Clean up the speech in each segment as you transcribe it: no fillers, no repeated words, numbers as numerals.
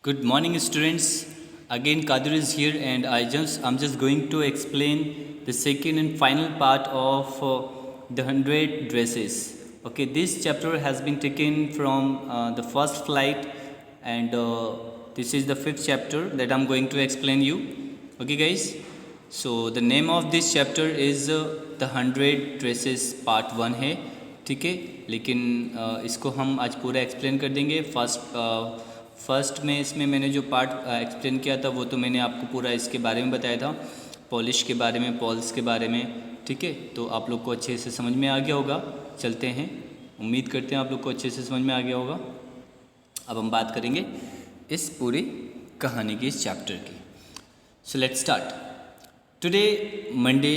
Good morning, students. Again, Kadir is here, and I'm just going to explain the second and final part of the 100 dresses. Okay, this chapter has been taken from the first flight, and this is the fifth chapter that I'm going to explain you. Okay, guys. So the name of this chapter is the 100 dresses part 1 है. ठीक है, लेकिन इसको हम आज पूरा explain कर देंगे. फर्स्ट में इसमें मैंने जो पार्ट एक्सप्लेन किया था वो तो मैंने आपको पूरा इसके बारे में बताया था, पॉलिश के बारे में, पॉल्स के बारे में. ठीक है, तो आप लोग को अच्छे से समझ में आ गया होगा. चलते हैं, उम्मीद करते हैं आप लोग को अच्छे से समझ में आ गया होगा. अब हम बात करेंगे इस पूरी कहानी की, इस चैप्टर की. So let's start. Today Monday,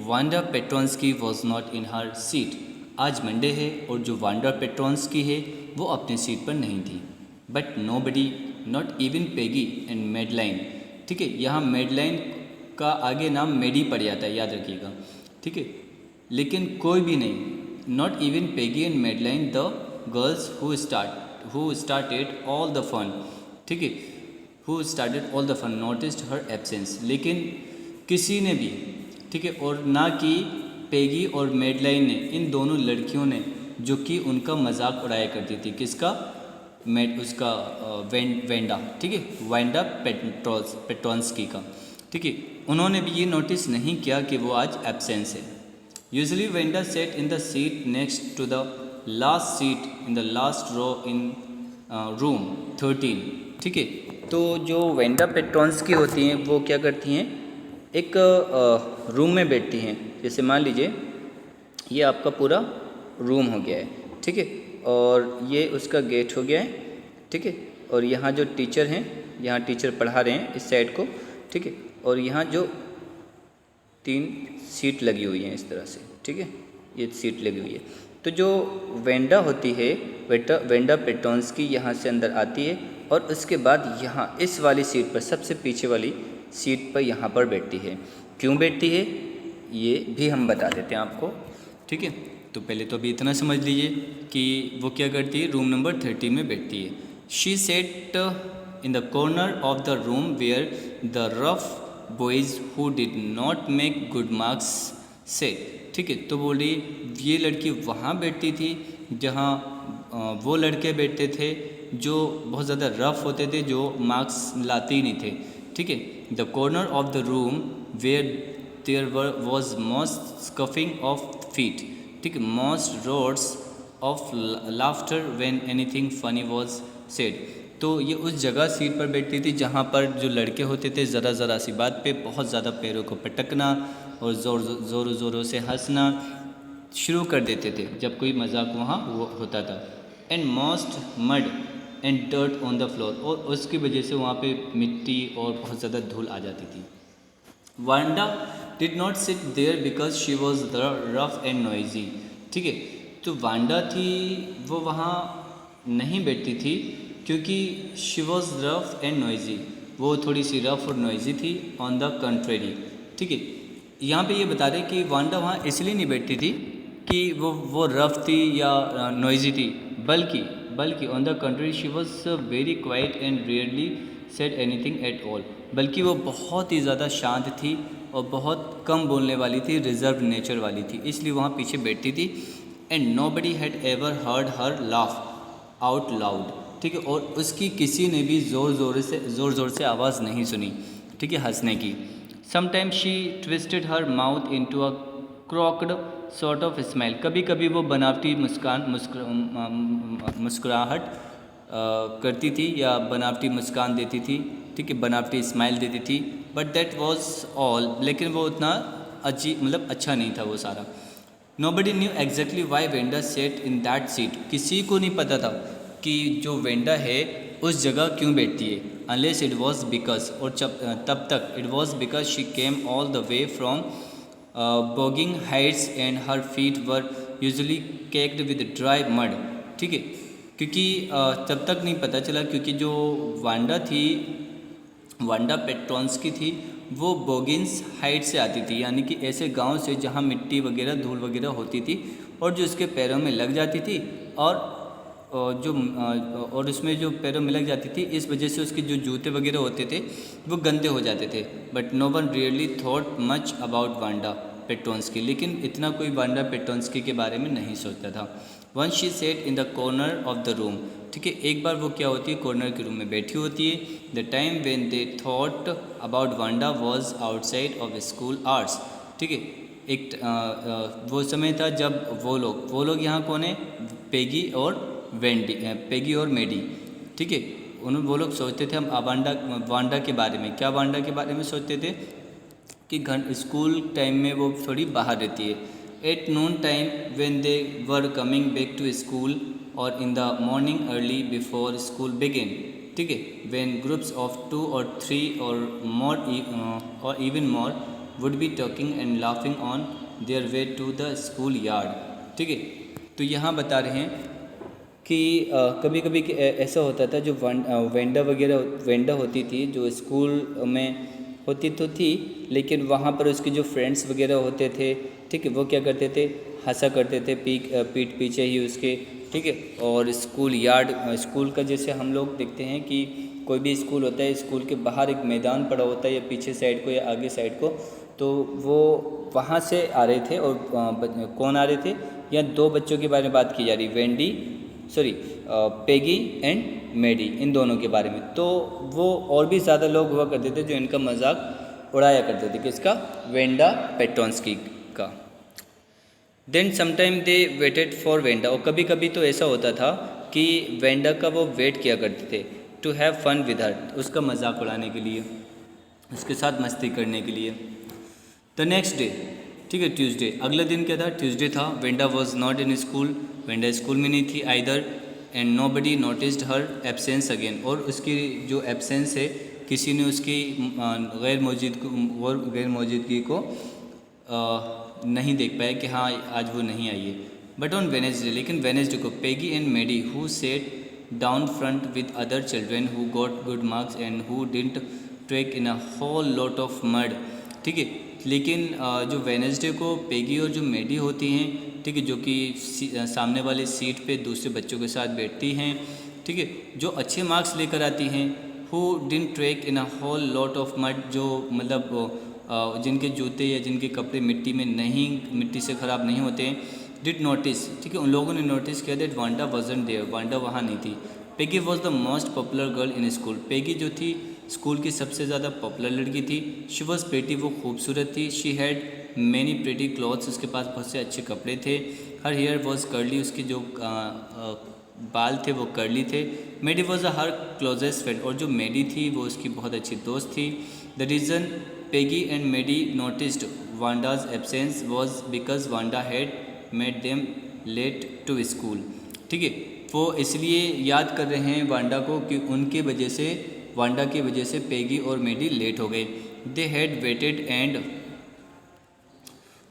Wanda Petronski was not in her seat. आज मंडे है और जो वांडा पेट्रोन्स्की है वो अपने सीट पर नहीं थी. But nobody, not even Peggy and Madeline. ठीक है, यहाँ मेडलाइन का आगे नाम मेडी पड़ जाता है, याद रखिएगा. ठीक है, लेकिन कोई भी नहीं, not even Peggy and Madeline, the girls who started all the fun. ठीक है, who started all the fun noticed her absence. लेकिन किसी ने भी, ठीक है, और ना कि पेगी और मेडलाइन ने, इन दोनों लड़कियों ने, जो कि उनका मजाक उड़ाया करती थी, किसका, उसका वेंडा. ठीक है, वांडा पेट्रोन्स्की का. ठीक है, उन्होंने भी ये नोटिस नहीं किया कि वो आज एब्सेंस है. Usually Wanda sat in the seat next to the last seat in the last row in room 13. ठीक है, तो जो वेंडा पेट्रोन्स्की होती हैं वो क्या करती हैं, एक रूम में बैठती हैं. जैसे मान लीजिए ये आपका पूरा रूम हो गया है. ठीक है, और ये उसका गेट हो गया है. ठीक है, और यहाँ जो टीचर हैं, यहाँ टीचर पढ़ा रहे हैं इस साइड को. ठीक है, और यहाँ जो 3 सीट लगी हुई हैं इस तरह से. ठीक है, ये सीट लगी हुई है. तो जो वेंडा होती है, वेंडा पेट्रोन्स्की यहाँ से अंदर आती है और उसके बाद यहाँ इस वाली सीट पर, सबसे पीछे वाली सीट पर यहाँ पर बैठती है. क्यों बैठती है ये भी हम बता देते हैं आपको. ठीक है, तो पहले तो अभी इतना समझ लीजिए कि वो क्या करती है, रूम नंबर 13 में बैठती है. She sat in the corner of the room where the rough boys who did not make good marks sat. ठीक है, तो बोल रही ये लड़की वहाँ बैठती थी जहाँ वो लड़के बैठते थे जो बहुत ज़्यादा रफ होते थे, जो मार्क्स लाते ही नहीं थे. ठीक है, the corner of the room where there was most scuffing of feet. ठीक, most roars of laughter when anything funny was said. तो ये उस जगह सीट पर बैठती थी जहाँ पर जो लड़के होते थे ज़रा सी बात पे बहुत ज़्यादा पैरों को पटकना और ज़ोरों से हंसना शुरू कर देते थे जब कोई मजाक वहाँ वो होता था. And most mud and dirt on the floor, और उसकी वजह से वहाँ पे मिट्टी और बहुत ज़्यादा धूल आ जाती थी. Wanda did not sit there because she was rough and noisy. ठीक है, तो वांडा थी वो वहाँ नहीं बैठती थी क्योंकि she was rough and noisy, वो थोड़ी सी रफ और नॉइजी थी. On the contrary. ठीक है, यहाँ पे ये बता रहे कि वांडा वहाँ इसलिए नहीं बैठती थी कि वो रफ थी या नॉइजी थी, बल्कि on the country she was very quiet and rarely said anything at all. बल्कि वो बहुत ही ज़्यादा शांत थी और बहुत कम बोलने वाली थी, रिजर्व नेचर वाली थी, इसलिए वहाँ पीछे बैठती थी. And nobody had ever heard her laugh out loud. ठीक है, और उसकी किसी ने भी ज़ोर से आवाज़ नहीं सुनी. ठीक है, हंसने की. Sometime she twisted her mouth into a crooked sort of smile. कभी कभी वो बनावटी मुस्कुराहट करती थी या बनावटी मुस्कान देती थी. ठीक है, बनावटी स्माइल देती थी. बट दैट वॉज ऑल, लेकिन वो उतना अच्छा नहीं था वो सारा. Nobody knew exactly Y Wanda sat in that seat. किसी को नहीं पता था कि जो वेंडा है उस जगह क्यों बैठती है. अनलेस इट वॉज बिकॉज, और तब तक it was because she came all the way from Boggins Heights and her feet were usually caked with dry mud. ठीक है, क्योंकि तब तक नहीं पता चला क्योंकि जो वांडा पेट्रोन्स्की थी वो बोगिन्स हाइट से आती थी, यानी कि ऐसे गांव से जहां मिट्टी वगैरह धूल वगैरह होती थी और जो उसके पैरों में लग जाती थी और जो और उसमें जो पैरों में लग जाती थी, इस वजह से उसके जो जूते वगैरह होते थे वो गंदे हो जाते थे। But no one really thought much about Wanda Petronski, लेकिन इतना कोई वांडा पेट्रोन्स्की के बारे में नहीं सोचता था। Once she sat in the corner of the room, ठीक है, एक बार वो क्या होती है, कॉर्नर के रूम में बैठी होती है। The time when they thought about Wanda was outside of school hours, ठीक है, वो समय था जब वो लोग यहाँ कौन है, पेगी और पेगी और मेडी, ठीक है, वो लोग सोचते थे हम वांडा के बारे में। क्या वांडा के बारे में सोचते थे कि घर स्कूल टाइम में वो थोड़ी बाहर रहती है। At noon time when they were coming back to school और in the morning early before school begin, ठीक है, when groups of 2 or 3 or more or even more would be talking and laughing on their way to the school yard, ठीक है। तो यहाँ बता रहे हैं कि कभी कभी ऐसा होता था, जो वेंडा होती थी जो स्कूल में होती तो थी, लेकिन वहाँ पर उसके जो फ्रेंड्स वगैरह होते थे, ठीक है, वो क्या करते थे, हंसा करते थे पीठ पीछे ही उसके, ठीक है। और स्कूल का जैसे हम लोग देखते हैं कि कोई भी स्कूल होता है, स्कूल के बाहर एक मैदान पड़ा होता है, या पीछे साइड को या आगे साइड को, तो वो वहाँ से आ रहे थे। और कौन आ रहे थे, या 2 बच्चों के बारे में बात की जा रही, पेगी एंड मेडी, इन दोनों के बारे में। तो वो और भी ज़्यादा लोग हुआ करते थे जो इनका मजाक उड़ाया करते थे, किसका, वेंडा पेट्रोन्स्की का। Then sometime they waited for Wanda, और कभी कभी तो ऐसा होता था कि वेंडा का वो वेट किया करते थे, to have fun with her, उसका मजाक उड़ाने के लिए, उसके साथ मस्ती करने के लिए। द नेक्स्ट डे, ठीक है, ट्यूसडे, अगला दिन क्या था, ट्यूसडे था। Wanda was not in school, Wanda school में नहीं थी either, and nobody noticed her absence again, और उसकी जो एब्सेंस है, किसी ने उसकी गैर मौजूदगी को नहीं देख पाया कि हाँ आज वो नहीं आई है। बट ऑन वेनेसडे, लेकिन वेनेसडे को, Peggy and Maddie who sat down front with other children who got good marks and who didn't track in a whole lot of mud, ठीक है। लेकिन जो वेनेसडे को पेगी और जो मेडी होती हैं, ठीक है, जो कि सामने वाले सीट पे दूसरे बच्चों के साथ बैठती हैं, ठीक है, जो अच्छे मार्क्स लेकर आती हैं, who didn't track in a whole lot of mud, जो मतलब जिनके जूते या जिनके कपड़े मिट्टी से ख़राब नहीं होते हैं, डिड नोटिस, ठीक है, उन लोगों ने नोटिस किया that Wanda wasn't there, Wanda वहाँ नहीं थी। Peggy was the most popular girl in school, Peggy जो थी स्कूल की सबसे ज़्यादा पॉपुलर लड़की थी। शी वॉज प्रेटी, वो खूबसूरत थी। She had many pretty clothes, उसके पास बहुत से अच्छे कपड़े थे। हर हेयर वॉज कर्ली, उसके जो बाल थे वो कर्ली थे। मेडी वॉज हर क्लोजेस्ट फ्रेंड, और जो मेडी थी वो उसकी बहुत अच्छी दोस्त थी। The reason Peggy and Maddie noticed Wanda's absence was because Wanda had made them late to school, ठीक है, वो इसलिए याद कर रहे हैं वांडा को कि उनके वजह से, वांडा की वजह से पेगी और मेडी लेट हो गए। They had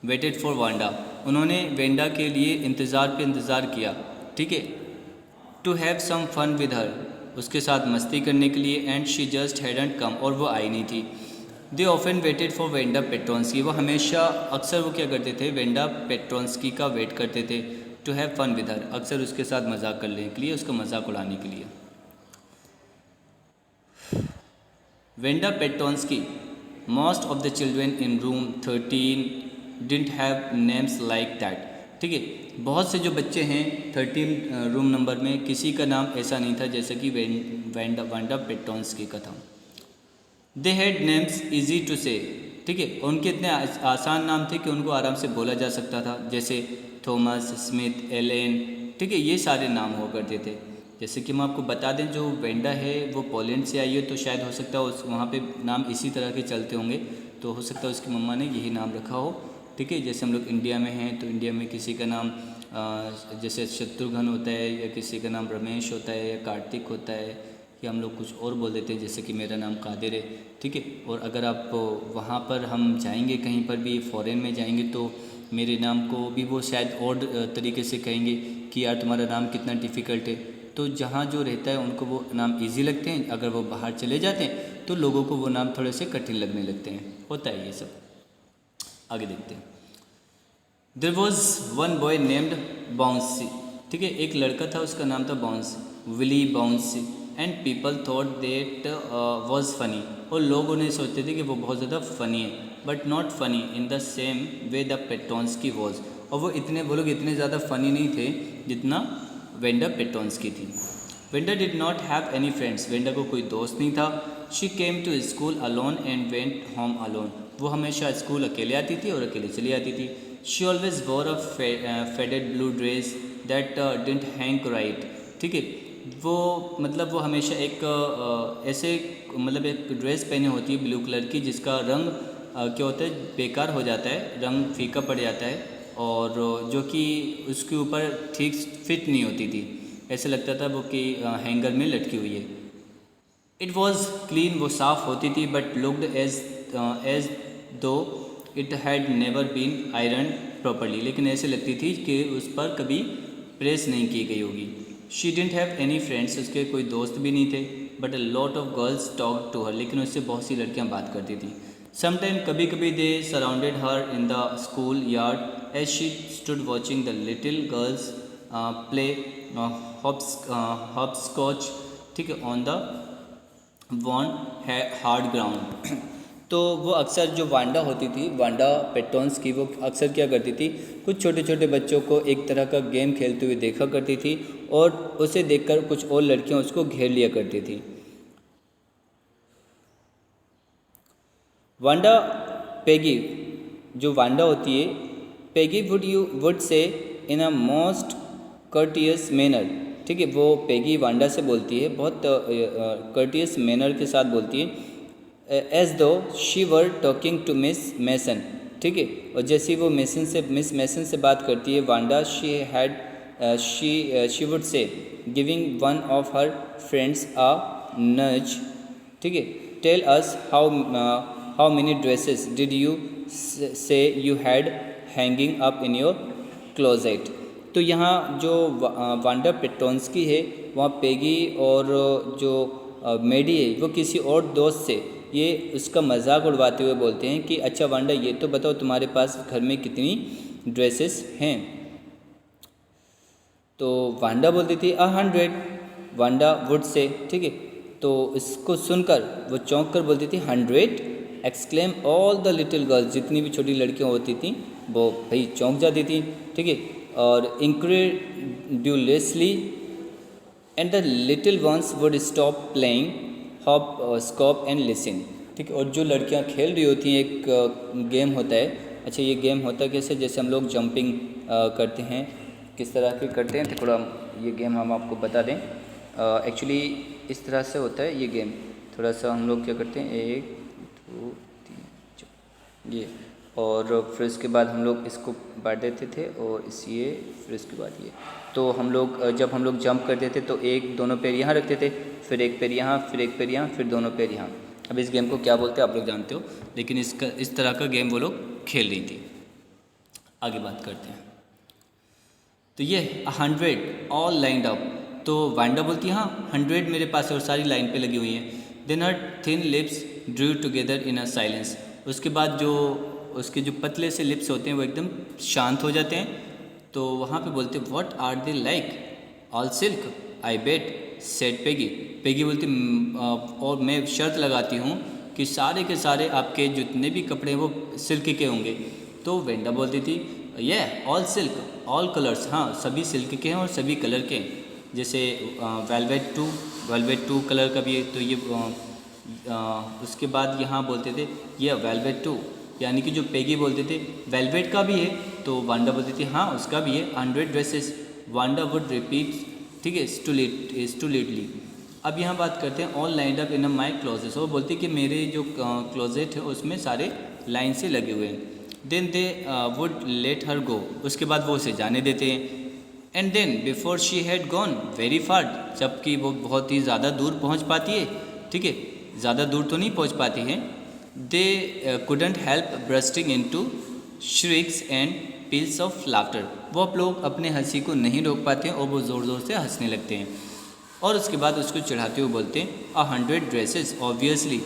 waited for Wanda, उन्होंने वेंडा के लिए इंतज़ार किया, ठीक है, to have some fun with her, उसके साथ मस्ती करने के लिए, and she just hadn't come, और वो आई नहीं थी। They often waited for Wanda Petronski, वो हमेशा अक्सर वो क्या करते थे, वेंडा पेट्रोन्स्की का वेट करते थे, to have fun with her, अक्सर उसके साथ मजाक करने के लिए, उसका मजाक उड़ाने के लिए। Wanda Petronski, most of the children in room 13 didn't have names like that, ठीक है, बहुत से जो बच्चे हैं 13 रूम नंबर में, किसी का नाम ऐसा नहीं था जैसे कि वांडा पेट्रोन्स्की का था। They had names easy to say, ठीक है, उनके इतने आसान नाम थे कि उनको आराम से बोला जा सकता था, जैसे थॉमस, स्मिथ, एलेन, ठीक है, ये सारे नाम हुआ करते थे। जैसे कि हम आपको बता दें, जो वेंडा है वो पोलैंड से आई है, तो शायद हो सकता है वहाँ पे नाम इसी तरह के चलते होंगे, तो हो सकता है उसकी मम्मा ने यही नाम रखा हो, ठीक है। जैसे हम लोग इंडिया में हैं, तो इंडिया में किसी का नाम जैसे शत्रुघ्न होता है, या किसी का नाम रमेश होता है, या कार्तिक होता है, या हम लोग कुछ और बोल देते हैं, जैसे कि मेरा नाम कादिर है, ठीक है। और अगर आप वहाँ पर हम जाएंगे, कहीं पर भी फॉरेन में जाएंगे, तो मेरे नाम को भी वो शायद और तरीके से कहेंगे कि यार तुम्हारा नाम कितना डिफ़िकल्ट है। तो जहाँ जो रहता है उनको वो नाम इजी लगते हैं, अगर वो बाहर चले जाते हैं तो लोगों को वो नाम थोड़े से कठिन लगने लगते हैं, होता है ये सब। आगे देखते हैं। There was one boy named Bouncy, ठीक है, एक लड़का था, उसका नाम था Bounce, Willie Bounce, and people thought that was funny, और लोग उन्हें सोचते थे कि वो बहुत ज़्यादा फ़नी है, but not funny in the same way the Petronski was, और वो लोग इतने ज़्यादा फ़नी नहीं थे जितना वेंडा पेट्रोन्स्की थी। Wanda did not have any friends, Wanda को कोई दोस्त नहीं था। She came to school alone and went home alone, वो हमेशा स्कूल अकेले आती थी और अकेले चली आती थी। She always wore a faded blue dress that didn't hang right, ठीक है, वो मतलब वो हमेशा एक ऐसे मतलब एक ड्रेस पहनी होती है ब्लू कलर की, जिसका रंग क्या होता है, बेकार हो जाता है, रंग फीका पड़ जाता है, और जो कि उसके ऊपर ठीक फिट नहीं होती थी, ऐसे लगता था वो कि हैंगर में लटकी हुई है। इट वॉज क्लीन, वो साफ़ होती थी, but looked as though it had never been iron properly, लेकिन ऐसे लगती थी कि उस पर कभी प्रेस नहीं की गई होगी। She didn't have any friends, उसके कोई दोस्त भी नहीं थे, but a lot of girls talk to her, लेकिन उससे बहुत सी लड़कियां बात करती थी। समटाइम कभी कभी they surrounded her in the school yard as she stood watching the little girls play hopscotch, ठीक है, on the worn hard ground. तो वो अक्सर जो वांडा होती थी, वांडा पेट्रोन्स की, वो अक्सर क्या करती थी, कुछ छोटे छोटे बच्चों को एक तरह का गेम खेलते हुए देखा करती थी, और उसे देखकर कुछ और लड़कियां उसको घेर लिया करती थी। वांडा पेगी, जो वांडा होती है, Peggy would say in a most courteous manner, ठीक है, वो पेगी वांडा से बोलती है, बहुत कर्टियस मैनर के साथ बोलती है, as though she were talking to Miss Mason, ठीक है, और जैसे वो मिस मैसन से बात करती है, Wanda she would say giving one of her friends a nudge, ठीक है, tell us how many dresses did you say you had hanging up in your closet. तो यहाँ जो वांडा पेट्रोन्स्की है, वहाँ पेगी और जो मेडी है, वो किसी और दोस्त से ये उसका मजाक उड़वाते हुए बोलते हैं कि अच्छा वांडा, ये तो बताओ तुम्हारे पास घर में कितनी ड्रेसेस हैं। तो वांडा बोलती थी 100, वांडा वुड से, ठीक है, तो इसको सुनकर वो चौंक कर बोलती थी 100, exclaim all the little girls, जितनी भी छोटी लड़कियां होती थी वो भाई चौंक जाती थी, ठीक है, और incredulously, and the little ones would stop playing hopscotch and listen, ठीक है, और जो लड़कियां खेल रही होती हैं, एक गेम होता है, अच्छा ये गेम होता कैसे, जैसे हम लोग जंपिंग करते हैं, किस तरह के करते हैं, थोड़ा ये गेम हम आपको बता दें। एक्चुअली इस तरह से होता है ये गेम, थोड़ा सा हम लोग क्या करते हैं, 1 2 3 4 ये, और फिर उसके बाद हम लोग इसको बांट देते थे, और ये फिर उसके बाद ये, तो हम लोग जब हम लोग जंप करते थे तो एक दोनों पैर यहाँ रखते थे, फिर एक पैर यहाँ, फिर एक पैर यहाँ, फिर दोनों पैर यहाँ। अब इस गेम को क्या बोलते हैं आप लोग जानते हो, लेकिन इस तरह का गेम वो लोग खेल रही थी। आगे बात करते हैं। तो ये 100 ऑल लाइंड अप, तो वांडा बोलती है हाँ 100 मेरे पास और सारी लाइन पे लगी हुई हैं। Then her thin lips drew together in a silence, उसके बाद जो उसके जो पतले से लिप्स होते हैं वो एकदम शांत हो जाते हैं। तो वहाँ पे बोलते what are they like, all silk I bet said Peggy, Peggy बोलती और मैं शर्त लगाती हूँ कि सारे के सारे आपके जितने भी कपड़े हैं वो सिल्क के होंगे। तो वेंडा बोलती थी ये ऑल सिल्क ऑल कलर्स, हाँ सभी सिल्क के हैं और सभी कलर के हैं, जैसे वेलवेट टू कलर का भी है, तो ये उसके बाद यहाँ बोलते थे ये वेलवेट टू, यानी कि जो पेगी बोलते थे वेलवेट का भी है, तो वांडा बोलती थी हाँ उसका भी है 100 ड्रेसेस, वांडा वुड रिपीट, ठीक है, स्टूलेटली। अब यहाँ बात करते हैं all lined up in my closet, वो बोलती कि मेरे जो क्लोजेट है उसमें सारे लाइन से लगे हुए हैं। Then they would let her go, उसके बाद वो उसे जाने देते हैं। And then before she had gone very far, जबकि वो बहुत ही ज़्यादा दूर पहुँच पाती है, ठीक है, ज़्यादा दूर तो नहीं पहुँच पाती है। दे couldn't help bursting into shrieks and peals of laughter, वो आप लोग अपने हंसी को नहीं रोक पाते हैं और वो ज़ोर ज़ोर से हंसने लगते हैं। और उसके बाद उसको चढ़ाते हुए बोलते हैं 100 dresses obviously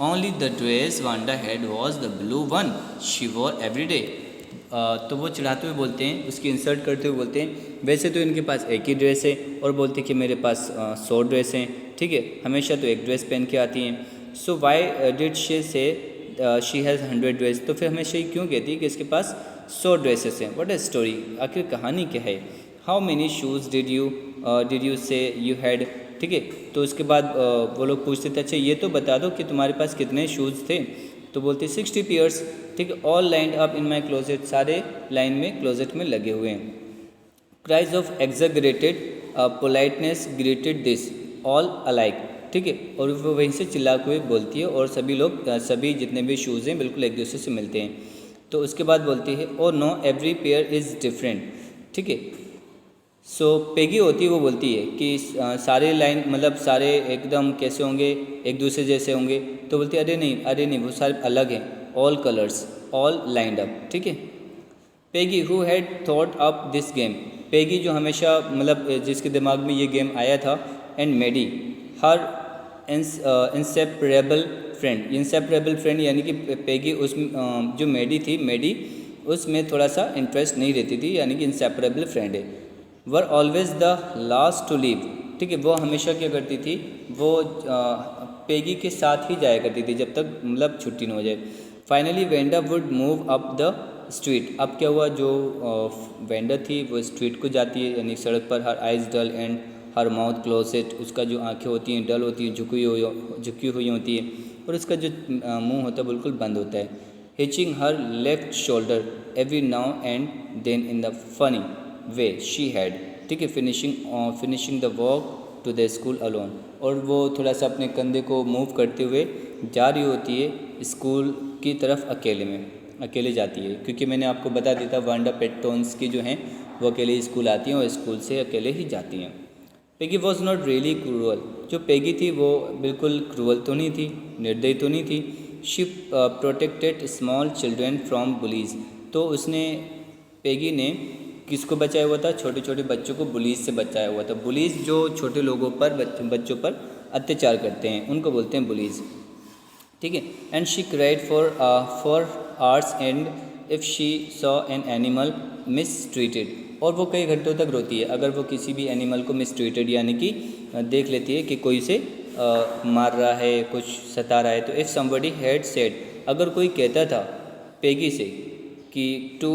only the dress Wanda had was the blue one she war every day, तो वो चढ़ाते हुए बोलते हैं, उसकी इंसल्ट करते हुए बोलते हैं वैसे तो इनके पास एक ही ड्रेस है, और बोलते हैं कि मेरे पास 100 ड्रेस हैं, ठीक है, हमेशा तो एक ड्रेस पहन के आती हैं। सो वाई डिड शी से शी हैज़ 100 ड्रेस, तो फिर हमेशा ही क्यों कहती है कि इसके पास 100 ड्रेसेस हैं। व्हाट इज स्टोरी, आखिर कहानी क्या है। How many shoes did you say you had, ठीक है। तो उसके बाद वो लोग पूछते थे अच्छा ये तो बता दो कि तुम्हारे पास कितने शूज़ थे, तो बोलते 60 पेयर्स, ठीक है, all lined up in my closet, सारे लाइन में क्लोजेट में लगे हुए हैं। Cries of exaggerated politeness greeted this all alike, ठीक है, और वो वहीं से चिल्ला हुए बोलती है और सभी लोग सभी जितने भी शूज़ हैं बिल्कुल एक दूसरे से मिलते हैं। तो उसके बाद बोलती है और know every pair is different, ठीक है। सो पेगी होती है वो बोलती है कि सारे लाइन मतलब सारे एकदम कैसे होंगे, एक दूसरे जैसे होंगे, तो बोलती है अरे नहीं वो सारे अलग हैं, all colours all lined up, ठीक है। Peggy who had thought up this game, Peggy जो हमेशा मतलब जिसके दिमाग में ये गेम आया था, and Maddie her inseparable friend, inseparable friend यानी कि पेगी उस जो मेडी थी, मेडी उसमें थोड़ा सा इंटरेस्ट नहीं रहती थी, यानी कि इंसेपरेबल फ्रेंड है। Were always the last to leave, ठीक है, वो हमेशा क्या करती थी, वो पेगी के साथ ही जाया करती थी जब तक मतलब छुट्टी न हो जाए। Finally Wanda would move up the street, अब क्या हुआ, जो वेंडर थी वो स्ट्रीट को जाती है, यानी सड़क पर, her eyes dull and her mouth closed, उसका जो आंखें होती हैं डल होती हैं, झुकी हुई होती है, और उसका जो मुंह होता है बिल्कुल बंद होता है। Hitching her left shoulder every now and then in the funny way she had, ठीक है, finishing the walk to the school alone, और वो थोड़ा सा अपने कंधे को मूव करते हुए जा रही होती है स्कूल की तरफ अकेले जाती है, क्योंकि मैंने आपको बता दिया था वांडा पेटोन्स की जो हैं वो अकेले स्कूल आती हैं और स्कूल से अकेले ही जाती हैं। Peggy was not really cruel, जो पेगी थी वो बिल्कुल क्रूअल तो नहीं थी, निर्दयी तो नहीं थी। She protected small children from bullies, तो उसने पेगी ने किसको बचाया हुआ था, छोटे छोटे बच्चों को बुलीज से बचाया हुआ था। बुलीज जो छोटे लोगों पर बच्चों पर अत्याचार करते हैं उनको बोलते हैं बुलीज, ठीक है। And she cried for hours and if she saw an animal mistreated, और वो कई घंटों तक रोती है अगर वो किसी भी एनिमल को मिसट्रीटेड यानी कि देख लेती है कि कोई से मार रहा है, कुछ सता रहा है। तो इफ़ समबडी हैड सेड, अगर कोई कहता था पेगी से कि टू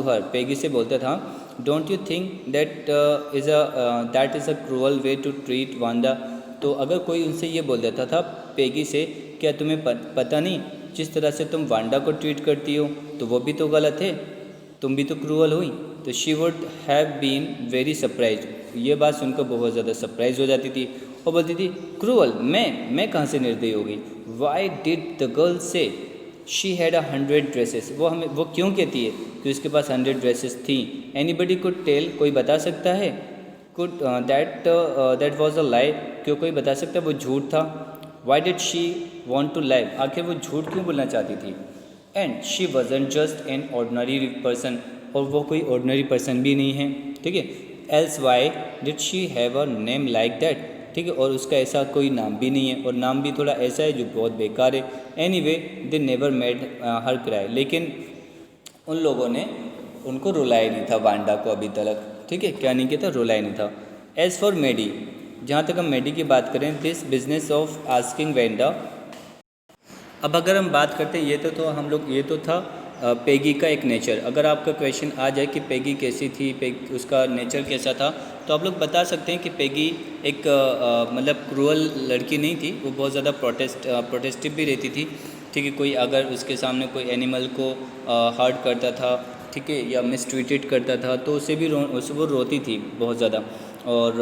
हर, पेगी से बोलता था don't you think that is a cruel way to treat Wanda, तो अगर कोई उनसे ये बोल देता था पेगी से, क्या तुम्हें पता नहीं जिस तरह से तुम वांडा को ट्रीट करती हो तो वो भी तो गलत है, तुम भी तो क्रूअल हुई, तो she would have been very surprised, ये बात सुनकर बहुत ज़्यादा सरप्राइज हो जाती थी और बोलती थी क्रूअल, मैं कहाँ से निर्दयी हो गई। Why did the girl say she had 100 dresses, वो क्यों कहती है कि उसके पास 100 ड्रेसेस थी। एनीबडी कुड टेल, कोई बता सकता है, could that was a lie, क्यों कोई बता सकता है वो झूठ था। Why did she want to lie, आखिर वो झूठ क्यों बोलना चाहती थी। And she wasn't just an ordinary person, और वो कोई ऑर्डनरी पर्सन भी नहीं है, ठीक है। Else why did she have a name like that, ठीक है, और उसका ऐसा कोई नाम भी नहीं है, और नाम भी थोड़ा ऐसा है जो बहुत बेकार है। Anyway they never made her cry, लेकिन उन लोगों ने उनको रुलाया नहीं था वांडा को अभी तक, ठीक है, क्या नहीं किया था, रुलाया नहीं था। एज़ फॉर मेडी, जहाँ तक हम मेडी की बात करें, this business of asking Wanda, अब अगर हम बात करते हैं ये तो था पेगी का एक नेचर। अगर आपका क्वेश्चन आ जाए कि पेगी कैसी थी, उसका नेचर कैसा था, तो आप लोग बता सकते हैं कि पेगी एक मतलब क्रूअल लड़की नहीं थी, वो बहुत ज़्यादा प्रोटेस्टिव भी रहती थी, ठीक है। कोई अगर उसके सामने कोई एनिमल को हर्ट करता था, ठीक है, या मिसट्रीटेड करता था, तो उसे वो रोती थी बहुत ज़्यादा, और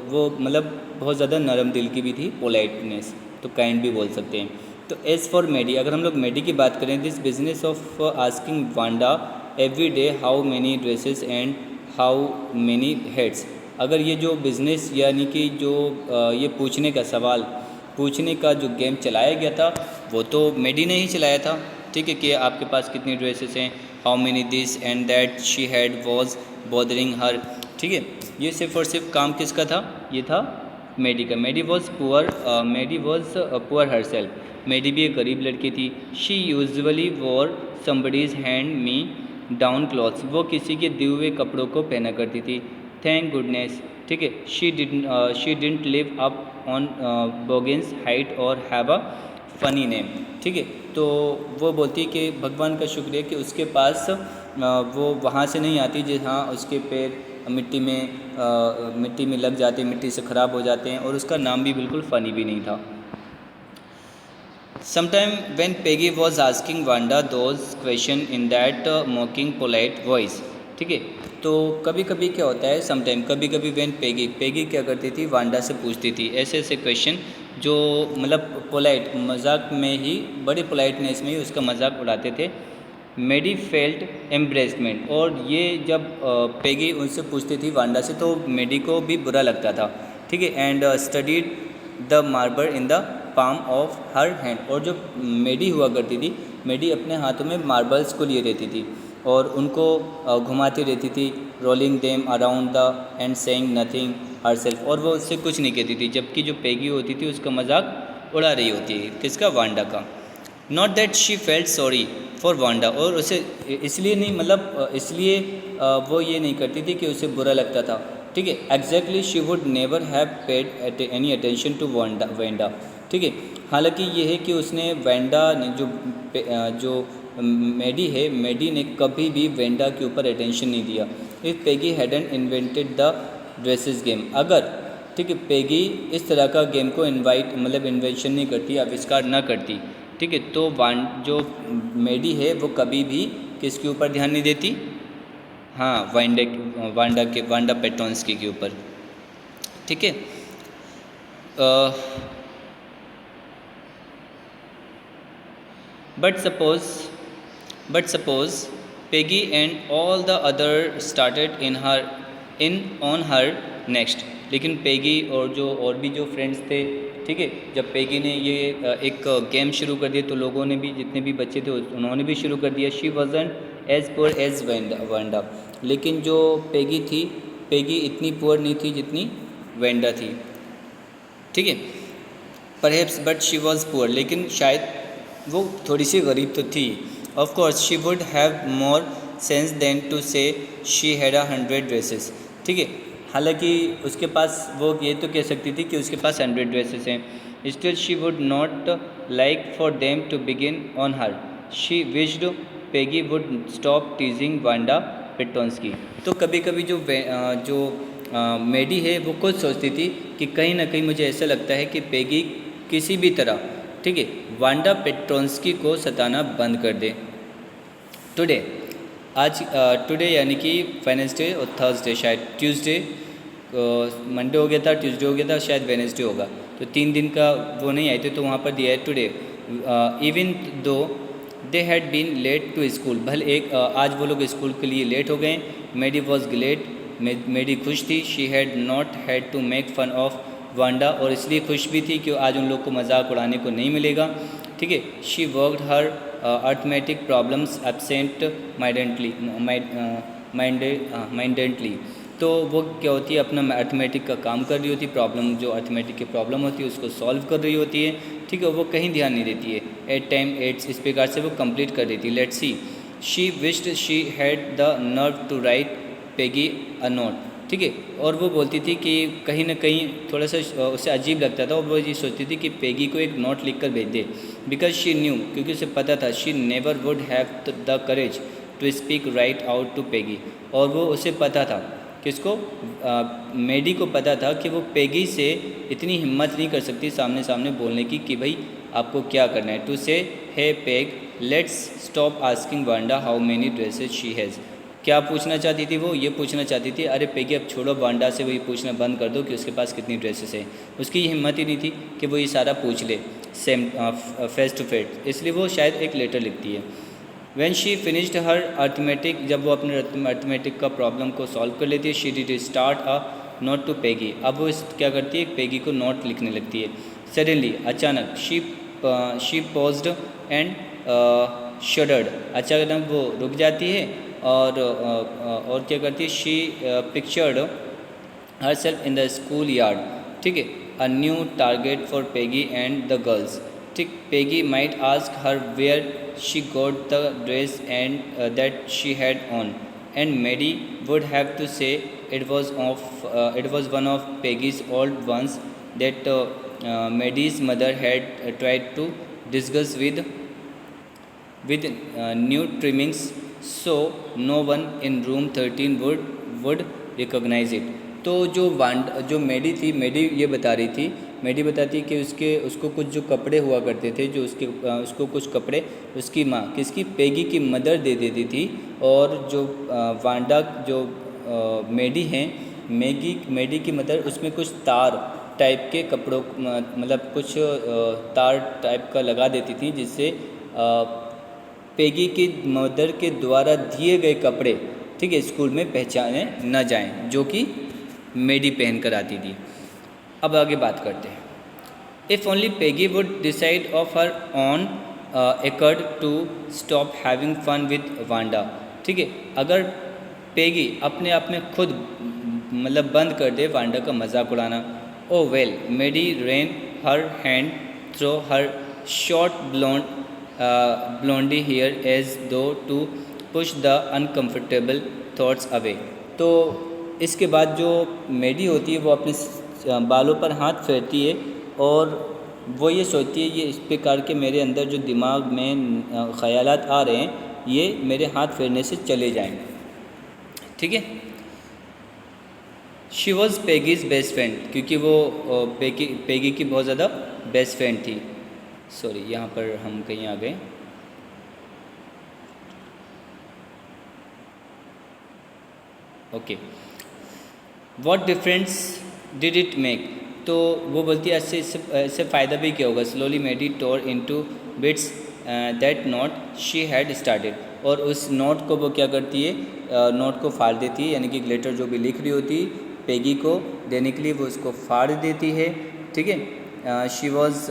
वो मतलब बहुत ज़्यादा नरम दिल की भी थी, पोलाइटनेस, तो काइंड भी बोल सकते हैं। तो एज़ फॉर मेडी, अगर हम लोग मेडी की बात करें, this business of asking Wanda every day how many dresses and how many heads, अगर ये जो बिज़नेस यानी कि जो ये पूछने का जो गेम चलाया गया था वो तो मेडी ने ही चलाया था, ठीक है, कि आपके पास कितनी ड्रेसेस हैं, how many this and that she had was bothering her, ठीक है। ये सिर्फ और सिर्फ काम किसका था, ये था मेडी का। मेडी वॉज पुअर हर सेल्फ, मेडी भी एक गरीब लड़की थी। She usually war somebody's hand me down clothes, वो किसी के दिए हुए कपड़ों को पहना करती थी। थैंक गुडनेस, ठीक है, she didn't live up on Boggins height और हैव अ फ़नी नेम, ठीक है। तो वो बोलती है कि भगवान का शुक्र है कि उसके पास वो वहाँ से नहीं आती जहाँ उसके पैर मिट्टी में लग जाते, मिट्टी से ख़राब हो जाते हैं, और उसका नाम भी बिल्कुल फ़नी भी नहीं था। Sometime when Peggy was asking Wanda those question in that mocking polite voice, ठीक है। तो कभी कभी क्या होता है, समटाइम कभी कभी when पेगी क्या करती थी, वांडा से पूछती थी ऐसे ऐसे क्वेश्चन जो मतलब पोलाइट, मजाक में ही, बड़े पोलाइटनेस में ही उसका मजाक उड़ाते थे। मेडी फेल्ट एम्ब्रेसमेंट, और ये जब पेगी उनसे पूछती थी वांडा से तो मेडी को भी बुरा लगता था, ठीक है। And studied the marble in the palm of her hand, और जो मेडी हुआ करती थी, मेडी अपने हाथों में मार्बल्स को लिए रहती थी और उनको घुमाती रहती थी, rolling them around the end saying nothing herself, और वो उससे कुछ नहीं कहती थी, जबकि जो पेगी होती थी उसका मजाक उड़ा रही होती है, किसका, वांडा का। Not that she felt sorry for Wanda, और उसे इसलिए नहीं, मतलब इसलिए वो ये नहीं करती थी कि उसे बुरा लगता था, ठीक है। Exactly she would never have paid any attention to Wanda, ठीक है। हालांकि ये है कि उसने वेंडा ने जो मेडी है, मेडी ने कभी भी वेंडा के ऊपर अटेंशन नहीं दिया। If Peggy hadn't invented the dresses game, अगर, ठीक है, पेगी इस तरह का गेम को इन्वेंशन नहीं करती, आविष्कार ना करती, ठीक है, तो जो मेडी है वो कभी भी किसके ऊपर ध्यान नहीं देती, हाँ, वांडा पेट्रोन्स्की के ऊपर, ठीक है। But suppose Peggy and all the other started on her next, लेकिन पेगी और भी जो फ्रेंड्स थे, ठीक है, जब पेगी ने ये एक गेम शुरू कर दिया तो लोगों ने भी, जितने भी बच्चे थे उन्होंने भी शुरू कर दिया। She wasn't as poor as Wanda, लेकिन जो पेगी थी, पेगी इतनी पुअर नहीं थी जितनी वेंडा थी, ठीक है। Perhaps but she was poor, लेकिन शायद वो थोड़ी सी गरीब तो थी। Of course she would have more sense than to say she had 100 dresses, ठीक है। हालांकि उसके पास, वो ये तो कह सकती थी कि उसके पास 100 ड्रेसेस हैं। Still she would not like for them to begin on her, she wished Peggy would stop teasing Wanda Petronski. तो कभी कभी जो मेडी है वो खुद सोचती थी कि कहीं ना कहीं मुझे ऐसा लगता है कि पेगी किसी भी तरह, ठीक है, वांडा पेट्रोन्स्की को सताना बंद कर दे। टुडे, आज टुडे यानी कि वेडनेसडे और थर्सडे, शायद ट्यूसडे, मंडे हो गया था, ट्यूसडे हो गया था, शायद वेडनेसडे होगा, तो 3 दिन का वो नहीं आए थे, तो वहाँ पर दिया है today. Even though they had been late to school, भले आज वो लोग स्कूल के लिए लेट हो गए। मेडी वॉज ग्लेड, मेडी खुश थी। She had not had to make fun of Wanda, और इसलिए खुश भी थी कि आज उन लोग को मजाक उड़ाने को नहीं मिलेगा, ठीक है। She worked her arithmetic problems absent mindedly, तो वो क्या होती है, अपना अर्थमेटिक का काम कर रही होती, प्रॉब्लम जो अर्थमेटिक की प्रॉब्लम होती है उसको सॉल्व कर रही होती है, ठीक है, वो कहीं ध्यान नहीं देती है। एट टाइम एट्स, इस प्रकार से वो कंप्लीट कर रही थी। Let's see, she wished she had the nerve to write Peggy a note, ठीक है, और वो बोलती थी कि कहीं ना कहीं थोड़ा सा उसे अजीब लगता था, और वो ये सोचती थी कि पेगी को एक नोट लिख कर भेज दे। बिकॉज शी न्यू, क्योंकि उसे पता था, she never would have the courage to speak right out to Peggy, और वो उसे पता था, किसको, मेडी को पता था कि वो पेगी से इतनी हिम्मत नहीं कर सकती सामने सामने बोलने की कि भाई आपको क्या करना है। To say hey Peg let's stop asking Wanda how many dresses she has, क्या पूछना चाहती थी वो, ये पूछना चाहती थी, अरे पेगी अब छोड़ो, वांडा से वही पूछना बंद कर दो कि उसके पास कितनी ड्रेसेस हैं। उसकी ये हिम्मत ही नहीं थी कि वो ये सारा पूछ ले सेम फेस टू फेस, इसलिए वो शायद एक लेटर लिखती है। When she finished her arithmetic, जब वो अपने अर्थमेटिक का प्रॉब्लम को सॉल्व कर लेती है, she did start a note to Peggy, अब वो क्या करती है, पेगी को नोट लिखने लगती है। सडनली, अचानक, शी पॉज्ड एंड शडर्ड, अचानक वो रुक जाती है और क्या करती है, she pictured herself in the school yard, ठीक है, a new target for Peggy and the girls, ठीक, Peggy might ask her where she got the dress and that she had on, and Maddie would have to say it was one of Peggy's old ones that Maddie's mother had tried to discuss with new trimmings, so no one in room 13 would recognize it. तो जो मेडी थी, मेडी ये बता रही थी, मेडी बताती कि उसको कुछ जो कपड़े हुआ करते थे, जो उसको कुछ कपड़े उसकी माँ, किसकी, पेगी की मदर दे देती थी, और जो वांडा जो मेडी हैं, मेडी की मदर, उसमें कुछ तार टाइप के कपड़ों, मतलब कुछ तार टाइप का लगा देती थी, जिससे पेगी की मदर के द्वारा दिए गए कपड़े, ठीक है, स्कूल में पहचाने न जाएं, जो कि मेडी पहन कर आती थी। अब आगे बात करते हैं। If only Peggy would decide of her own accord to stop having fun with Wanda, ठीक है, अगर पेगी अपने आप में खुद मतलब बंद कर दे वांडा का मजाक उड़ाना। ओ well, Medi rain her hand through her short blondie hair as though to push the uncomfortable thoughts away। तो इसके बाद जो मेडी होती है वो अपने बालों पर हाथ फेरती है, और वो ये सोचती है, ये इस प्रकार के मेरे अंदर जो दिमाग में ख़यालात आ रहे हैं, ये मेरे हाथ फेरने से चले जाएं, ठीक है। She was Peggy's best friend, क्योंकि वो पेगी की बहुत ज़्यादा बेस्ट फ्रेंड थी। सॉरी, यहाँ पर हम कहीं आ गए। Okay, what difference did it make, तो वो बोलती है इससे फ़ायदा भी क्या होगा। Slowly Maddie tore into bits that note she had started, और उस नोट को वो क्या करती है, नोट को फाड़ देती है, यानी कि लेटर जो भी लिख रही होती पेगी को देने के लिए वो उसको फाड़ देती है, ठीक है। शी वॉज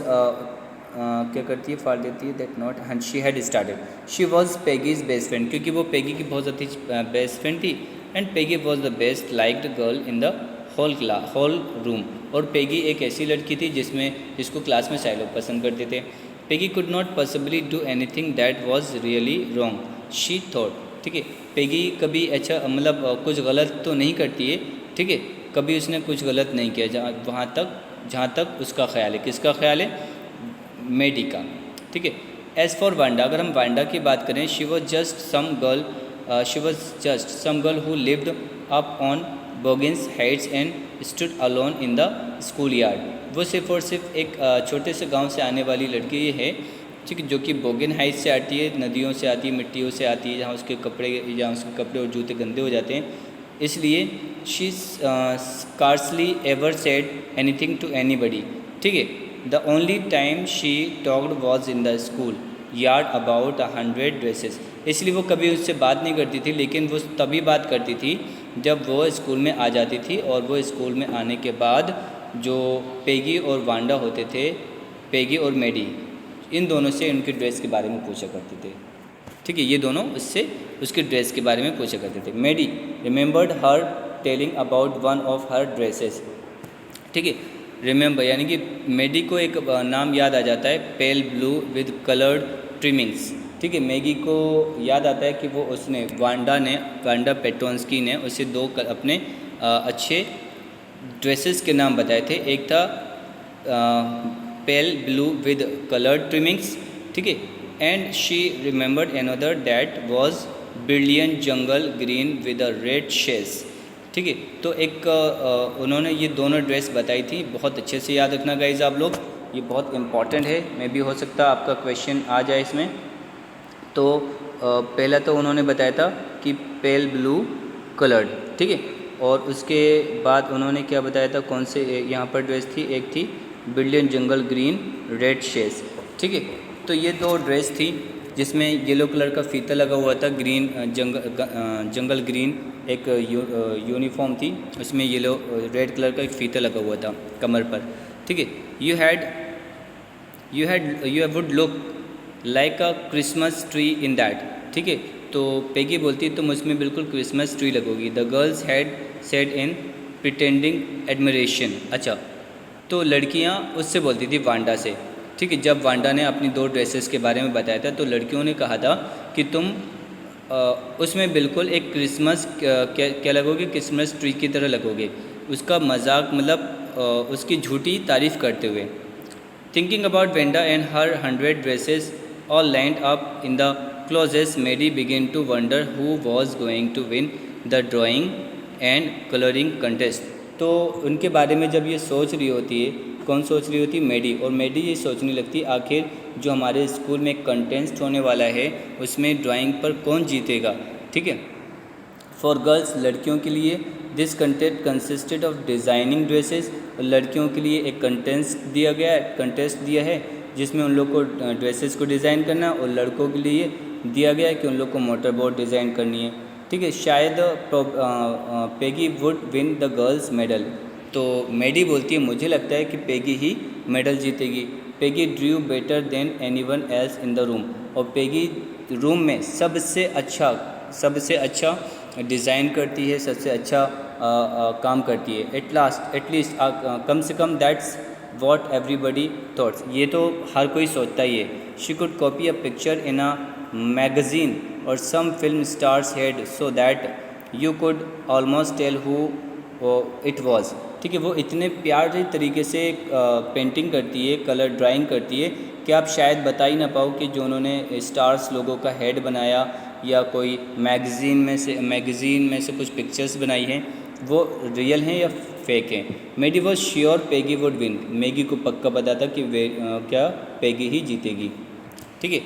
क्या करती है, फाड़ देती है, दैट नॉट, हाँ, she had started. She was Peggy's best friend, क्योंकि वो पेगी की बहुत ज़्यादा बेस्ट फ्रेंड थी, and Peggy was the best liked girl in the whole room, और पेगी एक ऐसी लड़की थी जिसको क्लास में सारे लोग पसंद करते थे। Peggy could not possibly do anything that was really wrong, she thought, ठीक है। पेगी कभी अच्छा मतलब कुछ गलत तो नहीं करती है, ठीक है, कभी उसने कुछ गलत नहीं किया, जहाँ तक उसका ख्याल है। किसका ख्याल है, मेडी का, ठीक है। एज़ फॉर वांडा, अगर हम वांडा की बात करें, she was just some girl who lived up on Boggins heights and stood alone in the school yard. वो सिर्फ और सिर्फ एक छोटे से गांव से आने वाली लड़की है, ठीक है, जो कि बोगिन हाइट्स से आती है, नदियों से आती है, मिट्टियों से आती है, जहाँ उसके कपड़े और जूते गंदे हो जाते हैं। इसलिए she scarcely ever said anything to anybody, ठीक है। The only time she talked was in the school yard about 100 dresses, इसलिए वो कभी उससे बात नहीं करती थी, लेकिन वो तभी बात करती थी जब वो स्कूल में आ जाती थी, और वो स्कूल में आने के बाद जो पेगी और वांडा होते थे, पेगी और मेडी, इन दोनों से उनकी ड्रेस के बारे में पूछा करते थे, ठीक है, ये दोनों उससे उसकी ड्रेस के बारे में पूछा करते थे। Maddie remembered her telling about one of her dresses, ठीक है, रिमेंबर यानी कि मेडी को एक नाम याद आ जाता है, pale blue with coloured trimmings, ठीक है। मैगी को याद आता है कि वो उसने वांडा पेट्रोंस्की ने उसे अपने अच्छे ड्रेसेस के नाम बताए थे। एक था pale blue with coloured trimmings, ठीक है, and she remembered another that was brilliant jungle green with a red शेस, ठीक है। तो एक उन्होंने ये दोनों ड्रेस बताई थी, बहुत अच्छे से याद रखना गाइज आप लोग, ये बहुत इम्पॉर्टेंट है, मे भी हो सकता है आपका क्वेश्चन आ जाए इसमें। तो पहला तो उन्होंने बताया था कि पेल ब्लू कलर्ड, ठीक है, और उसके बाद उन्होंने क्या बताया था, कौन से यहाँ पर ड्रेस थी, एक थी ब्रिलियंट जंगल ग्रीन रेड शेस, ठीक है। तो ये दो ड्रेस थी जिसमें येलो कलर का फीता लगा हुआ था, ग्रीन जंगल ग्रीन एक यूनिफॉर्म थी, उसमें येलो रेड कलर का एक फीता लगा हुआ था कमर पर, ठीक है। You would look like a Christmas tree in that, ठीक है। तो पेगी बोलती तुम उसमें बिल्कुल क्रिसमस ट्री लगोगी। The girls had said in pretending admiration, अच्छा, तो लड़कियां उससे बोलती थी वांडा से ठीक है, जब वांडा ने अपनी 2 ड्रेसेस के बारे में बताया था तो लड़कियों ने कहा था कि तुम उसमें बिल्कुल एक क्रिसमस क्या लगोगे, क्रिसमस ट्री की तरह लगोगे। उसका मजाक मतलब उसकी झूठी तारीफ़ करते हुए। Thinking about Wanda and her 100 dresses all lined up in the closets, Maddie begin to wonder who was going to win the drawing and colouring contest. तो उनके बारे में जब ये सोच रही होती है, कौन सोच रही होती है? मेडी। और मेडी ये सोचने लगती आखिर जो हमारे स्कूल में कंटेस्ट होने वाला है उसमें ड्राइंग पर कौन जीतेगा। ठीक है, फॉर गर्ल्स, लड़कियों के लिए this contest consisted of designing dresses. लड़कियों के लिए एक कंटेस्ट दिया है जिसमें उन लोग को ड्रेसेस को डिज़ाइन करना, और लड़कों के लिए दिया गया है कि उन लोग को मोटर बोट डिज़ाइन करनी है। ठीक है, शायद Peggy would win the girls medal. तो मेडी बोलती है मुझे लगता है कि पेगी ही मेडल जीतेगी। Peggy Drew better than anyone else in the room. और पेगी रूम में सबसे अच्छा डिज़ाइन करती है, सबसे अच्छा काम करती है। एटलीस्ट कम से कम दैट्स वॉट एवरीबडी थॉट्स। ये तो हर कोई सोचता ही है। She could copy a picture in a magazine और some film stars head so that you could almost tell who it was. ठीक है, वो इतने प्यारे तरीके से पेंटिंग करती है, कलर ड्राइंग करती है कि आप शायद बता ही ना पाओ कि जो उन्होंने स्टार्स लोगों का हेड बनाया या कोई मैगज़ीन में से कुछ पिक्चर्स बनाई हैं वो रियल हैं या फेक हैं। Maddie was sure Peggy would win. Maggie को पक्का पता था कि क्या पेगी ही जीतेगी। ठीक है,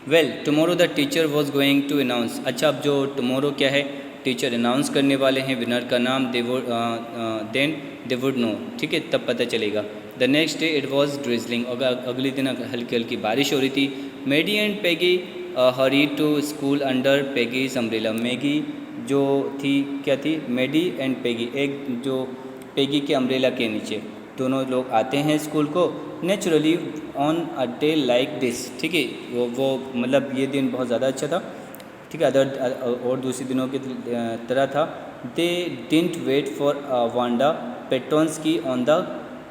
well tomorrow the teacher was going to announce. अच्छा, अब जो टुमारो क्या है, टीचर अनाउंस करने वाले हैं विनर का नाम। Then they would know. ठीक है, तब पता चलेगा। The next day it was drizzling. अगले दिन हल्की हल्की बारिश हो रही थी। Maddie and Peggy hurry to school under Peggy's umbrella. Maggie जो थी क्या थी, मेडी एंड पेगी, एक जो पेगी के अम्ब्रेला के नीचे दोनों लोग आते हैं स्कूल को। Naturally on a day like this. ठीक है, वो मतलब ये दिन बहुत ज़्यादा अच्छा था। ठीक है, और दूसरे दिनों की तरह था। They didn't wait for Wanda Petronski on the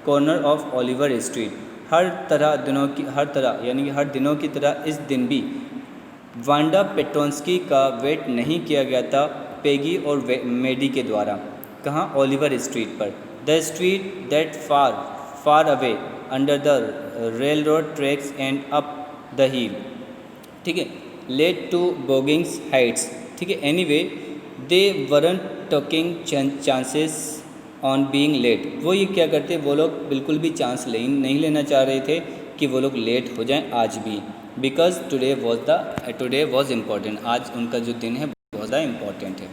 corner of Oliver Street. हर तरह यानी कि हर दिनों की तरह इस दिन भी वांडा पेट्रोन्स्की का वेट नहीं किया गया था पेगी और मेडी के द्वारा। कहाँ? ओलिवर स्ट्रीट पर। The street that far away under the railroad tracks and up the hill. ठीक है, लेट टू बोगिंग्स हाइट्स। ठीक है, anyway they weren't talking chances on being late. वो ये क्या करते, वो लोग बिल्कुल भी चांस नहीं लेना चाह रहे थे कि वो लोग लेट हो जाएं आज भी। Because today was important. आज उनका जो दिन है बहुत ज़्यादा इम्पॉर्टेंट है।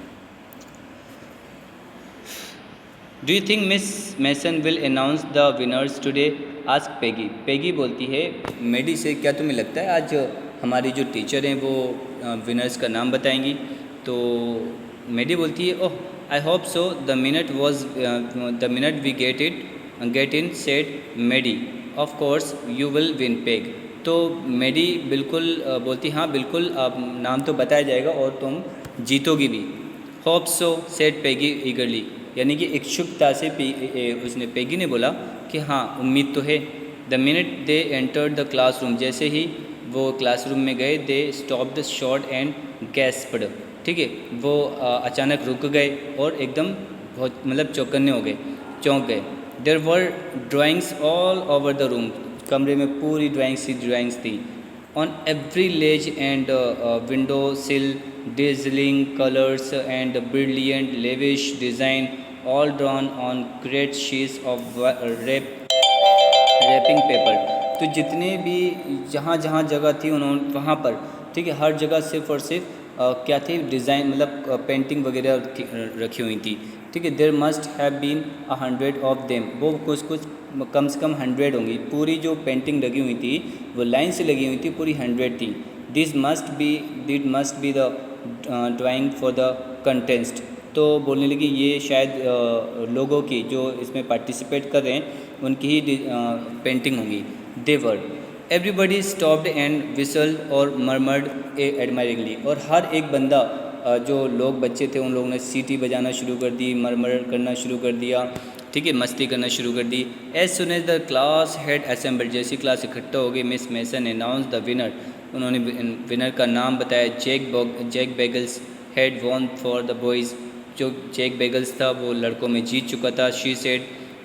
Do you think Miss Mason will announce the winners today? Ask Peggy. Peggy बोलती है मेडी से, क्या तुम्हें लगता है आज हमारी जो टीचर हैं वो विनर्स का नाम बताएंगी? तो मेडी बोलती है oh I hope so the minute we get in said Maddie of course you will win Peg. तो मेडी बिल्कुल बोलती हाँ बिल्कुल, अब नाम तो बताया जाएगा और तुम जीतोगी भी। होप सो सेड पेगी ईगरली, यानी कि इच्छुकता से उसने पेगी ने बोला कि हाँ उम्मीद तो है। The minute they entered the classroom, जैसे ही वो क्लासरूम में गए, they stop the short and gasped. ठीक है, वो अचानक रुक गए और एकदम बहुत मतलब चौंक गए। There were drawings all over the room. कमरे में पूरी ड्राइंग्स थी। On every ledge and window sill dazzling colors and brilliant lavish design, all drawn on great sheets of wrapping paper। तो जितने भी जहाँ जगह थी उन्होंने वहाँ पर, ठीक है, हर जगह सिर्फ और सिर्फ क्या थी, डिज़ाइन मतलब पेंटिंग वगैरह रखी हुई थी। ठीक है, there must have been 100 of them. वो कुछ कम से कम 100 होंगी। पूरी जो पेंटिंग लगी हुई थी वो लाइन से लगी हुई थी, पूरी 100 थी। This must be the drawing for the contest. तो बोलने लगी ये शायद लोगों की जो इसमें पार्टिसिपेट कर रहे हैं उनकी ही पेंटिंग होंगी। दे वर एवरीबडी स्टॉप्ड एंड विसल्ड और मर्मर्ड एडमायरिंगली। और हर एक बंदा जो लोग बच्चे थे उन लोगों ने सीटी बजाना शुरू कर दी, मरमर करना शुरू कर दिया। ठीक है, मस्ती करना शुरू कर दी। As soon as the class had assembled, जैसी क्लास इकट्ठा हो गई, Miss Mason announce the winner, उन्होंने विनर का नाम बताया। Jack Beggles had won for the boys, जो जैक बेगल्स था वो लड़कों में जीत चुका था। She said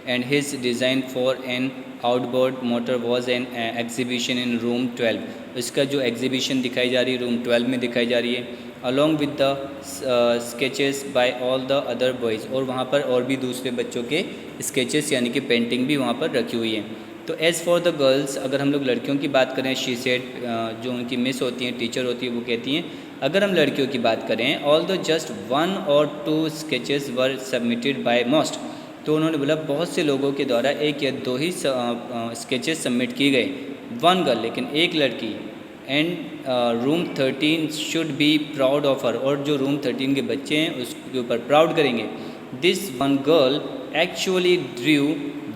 and his design for an outboard motor was an exhibition in room 12, इसका जो एग्जीबिशन दिखाई जा रही है रूम 12 में दिखाई जा रही है। Along with the sketches by all the other boys, और वहाँ पर और भी दूसरे बच्चों के स्केचेस यानी कि पेंटिंग भी वहाँ पर रखी हुई है। तो एज़ फॉर द गर्ल्स, अगर हम लोग लड़कियों की बात करें, शी सेड, जो उनकी मिस होती हैं, टीचर होती है, वो कहती हैं अगर हम लड़कियों की बात करें, ऑल दो just 1 or 2 sketches were submitted by most, तो उन्होंने बोला बहुत से लोगों के द्वारा 1 या 2 ही स्केचेस सबमिट किए गए, 1 गर्ल, लेकिन एक लड़की। And room 13 should be proud of her, और जो रूम 13 के बच्चे हैं उसके ऊपर प्राउड करेंगे। This 1 girl actually Drew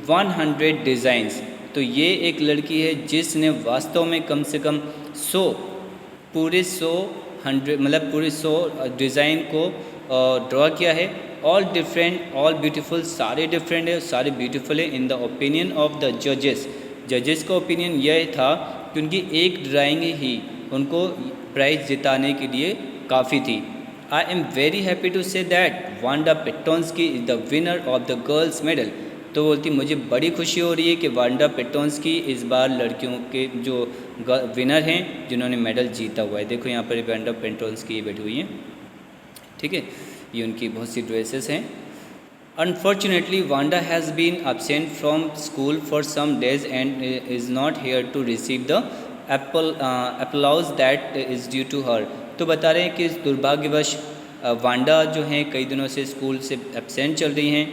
100 designs, तो ये एक लड़की है जिसने वास्तव में कम से कम 100 पूरे 100 डिज़ाइन को ड्रॉ किया है। ऑल डिफरेंट ऑल ब्यूटीफुल, सारे डिफरेंट है, सारे ब्यूटीफुल है। In the opinion of the जजेस का ओपिनियन यह था कि उनकी एक ड्राइंग ही उनको प्राइज़ जिताने के लिए काफ़ी थी। I am very happy to say that Wanda Petronski is the winner of the girls medal, तो बोलती मुझे बड़ी खुशी हो रही है कि वांडा पेट्टोंस्की इस बार लड़कियों के जो विनर हैं जिन्होंने मेडल जीता हुआ है। देखो यहाँ पर वांडा पेट्टोंस्की बैठी हुई हैं, ठीक है, ये उनकी बहुत सी ड्रेसेस हैं। Unfortunately Wanda has been absent from school for some days and is not here to receive the applause that is due to her, तो बता रहे हैं कि दुर्भाग्यवश वांडा जो हैं कई दिनों से स्कूल से एब्सेंट चल रही हैं,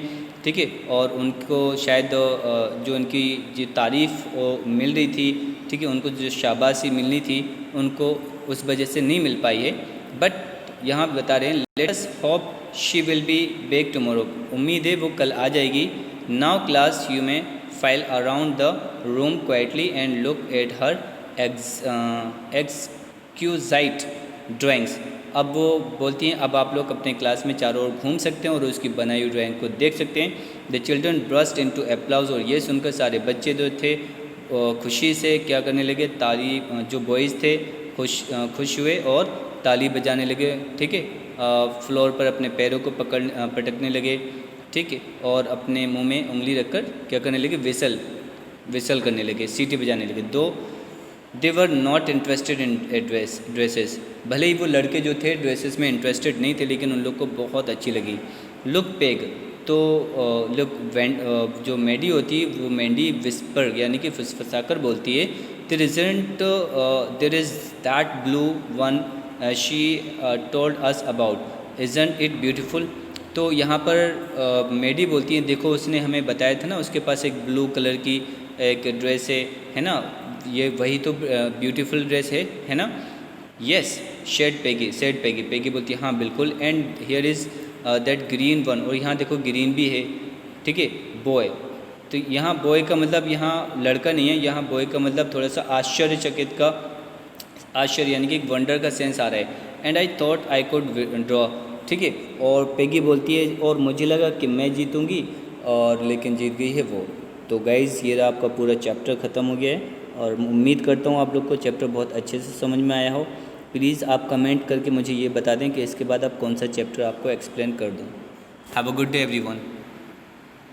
ठीक है, और उनको शायद जो उनकी जो तारीफ़ मिल रही थी, ठीक है, उनको जो शाबाशी मिलनी थी उनको उस वजह से नहीं मिल पाई है। बट यहाँ बता रहे हैं let us hope she will be back tomorrow, उम्मीद है वो कल आ जाएगी। Now class you may file around the room quietly and look at her exquisite drawings, अब वो बोलती हैं अब आप लोग अपने क्लास में चारों ओर घूम सकते हैं और उसकी बनाई हुई ड्राइंग को देख सकते हैं। द चिल्ड्रन ब्रस्ट इनटू एप्लाउज, और ये सुनकर सारे बच्चे जो थे खुशी से क्या करने लगे, ताली, जो बॉयज़ थे खुश हुए और ताली बजाने लगे, ठीक है, फ्लोर पर अपने पैरों को पटकने लगे, ठीक है, और अपने मुंह में उंगली रखकर क्या करने लगे, विसल करने लगे, सीटी बजाने लगे। Though they were not interested in dresses, भले ही वो लड़के जो थे ड्रेसेस में इंटरेस्टेड नहीं थे लेकिन उन लोग को बहुत अच्छी लगी। लुक पेग, तो जो मैडी होती है वो मैडी विस्पर यानी कि फुसफुसाकर बोलती है, there is that blue one she told us about, isn't it beautiful, तो यहाँ पर मैडी बोलती है देखो उसने हमें बताया था ना उसके पास एक ब्लू कलर की एक ड्रेस है ना, ये वही तो ब्यूटीफुल ड्रेस है ना। येस सेड पेगी बोलती है हाँ बिल्कुल। And here is that green one, और यहाँ देखो ग्रीन भी है, ठीक है, बॉय, तो यहाँ बॉय का मतलब यहाँ लड़का नहीं है, यहाँ बॉय का मतलब थोड़ा सा आश्चर्यचकित का, आश्चर्य यानी कि एक वंडर का सेंस आ रहा है। And I thought I could draw, ठीक है, और पेगी बोलती है और मुझे लगा कि मैं जीतूँगी और लेकिन जीत गई है वो। तो गाइज़ ये रहा आपका पूरा चैप्टर ख़त्म हो गया है और उम्मीद करता हूँ आप लोग को चैप्टर बहुत अच्छे से समझ में आया हो। प्लीज़ आप कमेंट करके मुझे ये बता दें कि इसके बाद आप कौन सा चैप्टर आपको एक्सप्लेन कर दूँ। Have a good day everyone.